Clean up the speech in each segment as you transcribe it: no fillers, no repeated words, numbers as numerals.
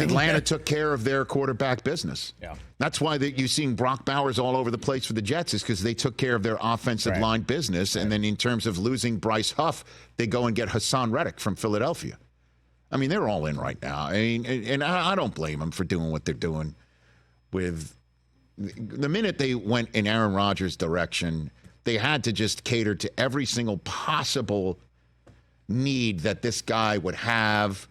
Atlanta took care of their quarterback business. Yeah. That's why you're seeing Brock Bowers all over the place for the Jets, is because they took care of their offensive line business. And then in terms of losing Bryce Huff, they go and get Hassan Reddick from Philadelphia. I mean, they're all in right now. I mean, and I don't blame them for doing what they're doing. With the minute they went in Aaron Rodgers' direction, they had to just cater to every single possible need that this guy would have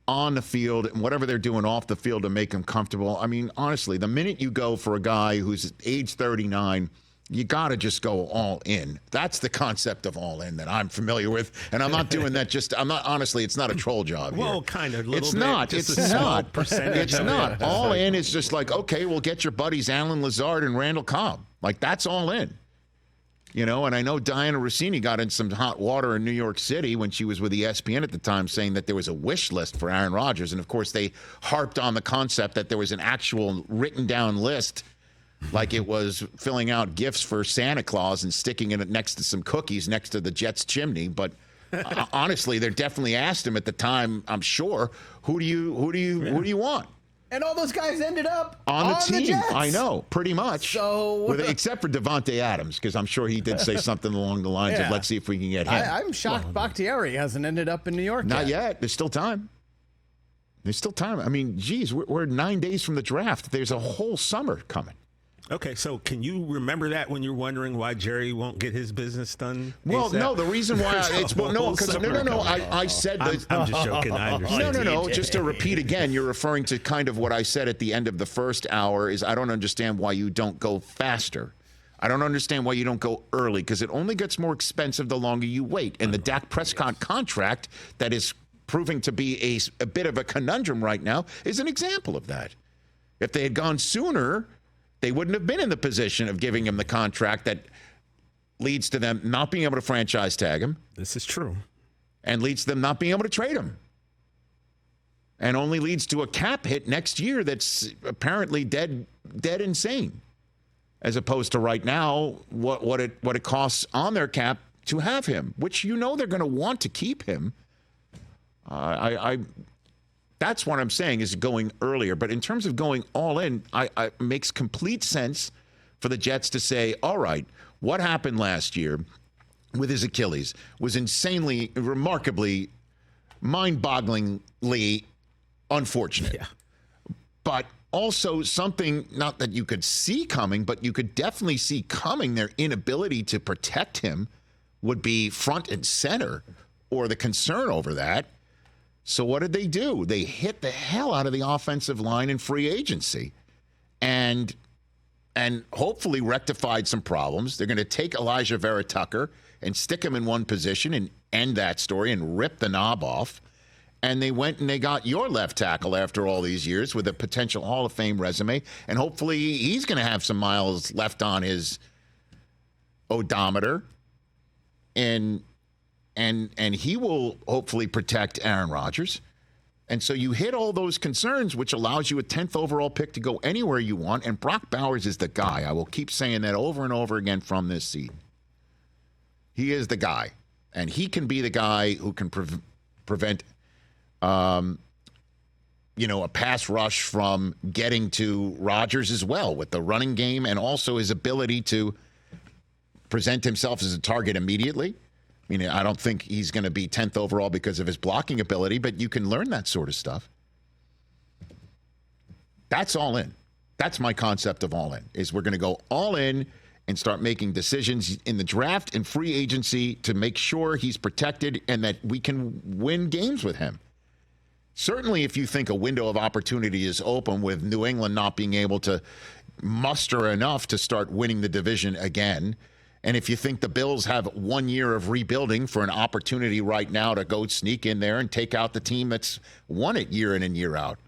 on the field and whatever they're doing off the field to make him comfortable. I mean, honestly, the minute you go for a guy who's age 39, you got to just go all in. That's the concept of all in that I'm familiar with. And I'm not doing that honestly, it's not a troll job here. Well, kind of. It's not. It's not. Percentage. It's not. All in is just like, okay, we'll get your buddies Alan Lazard and Randall Cobb. Like, that's all in. You know, and I know Diana Rossini got in some hot water in New York City when she was with ESPN at the time, saying that there was a wish list for Aaron Rodgers. And, of course, they harped on the concept that there was an actual written down list, like it was filling out gifts for Santa Claus and sticking it next to some cookies next to the Jets chimney. But honestly, they definitely asked him at the time, I'm sure, who do you want? And all those guys ended up on the team. The Jets. I know, pretty much. So, except for Devontae Adams, because I'm sure he did say something along the lines of, let's see if we can get him. I'm shocked Bakhtiari hasn't ended up in New York Not yet. There's still time. I mean, geez, we're 9 days from the draft. There's a whole summer coming. Okay, so can you remember that when you're wondering why Jerry won't get his business done? Well, no, the reason why I said that. I'm just joking. I understand. No. Just to repeat again, you're referring to kind of what I said at the end of the first hour is I don't understand why you don't go faster. I don't understand why you don't go early, because it only gets more expensive the longer you wait. And the Dak Prescott contract that is proving to be a bit of a conundrum right now is an example of that. If they had gone sooner, they wouldn't have been in the position of giving him the contract that leads to them not being able to franchise tag him. This is true. And leads to them not being able to trade him. And only leads to a cap hit next year that's apparently dead insane. As opposed to right now, what it costs on their cap to have him, which they're going to want to keep him. That's what I'm saying is going earlier. But in terms of going all in, it makes complete sense for the Jets to say, all right, what happened last year with his Achilles was insanely, remarkably, mind-bogglingly unfortunate. Yeah. But also something, not that you could see coming, but you could definitely see coming, their inability to protect him would be front and center, or the concern over that. So what did they do? They hit the hell out of the offensive line in free agency and hopefully rectified some problems. They're going to take Elijah Vera Tucker and stick him in one position and end that story and rip the knob off. And they went and they got your left tackle after all these years with a potential Hall of Fame resume. And hopefully he's going to have some miles left on his odometer. And he will hopefully protect Aaron Rodgers. And so you hit all those concerns, which allows you a 10th overall pick to go anywhere you want. And Brock Bowers is the guy. I will keep saying that over and over again from this seat. He is the guy. And he can be the guy who can prevent, a pass rush from getting to Rodgers as well with the running game and also his ability to present himself as a target immediately. I mean, I don't think he's going to be 10th overall because of his blocking ability, but you can learn that sort of stuff. That's all in. That's my concept of all in, is we're going to go all in and start making decisions in the draft and free agency to make sure he's protected and that we can win games with him. Certainly, if you think a window of opportunity is open with New England not being able to muster enough to start winning the division again, and if you think the Bills have 1 year of rebuilding for an opportunity right now to go sneak in there and take out the team that's won it year in and year out,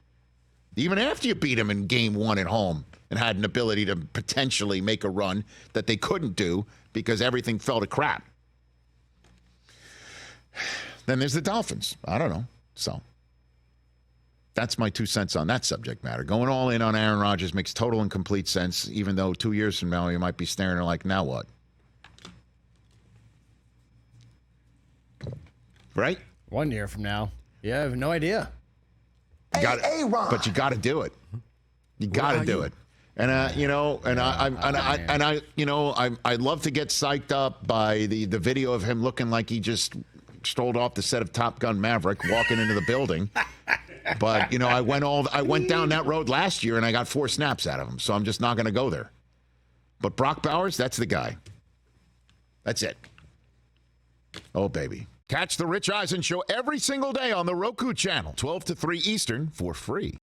even after you beat them in game one at home and had an ability to potentially make a run that they couldn't do because everything fell to crap. Then there's the Dolphins. I don't know. So that's my 2 cents on that subject matter. Going all in on Aaron Rodgers makes total and complete sense, even though 2 years from now you might be staring at like, now what? Right? 1 year from now. Yeah, I have no idea. But you got to do it. You got to do it. And I'd love to get psyched up by the video of him looking like he just strolled off the set of Top Gun Maverick, walking into the building. But I went down that road last year and I got 4 snaps out of him. So I'm just not going to go there. But Brock Bowers, that's the guy. That's it. Oh, baby. Catch the Rich Eisen Show every single day on the Roku channel, 12 to 3 Eastern, for free.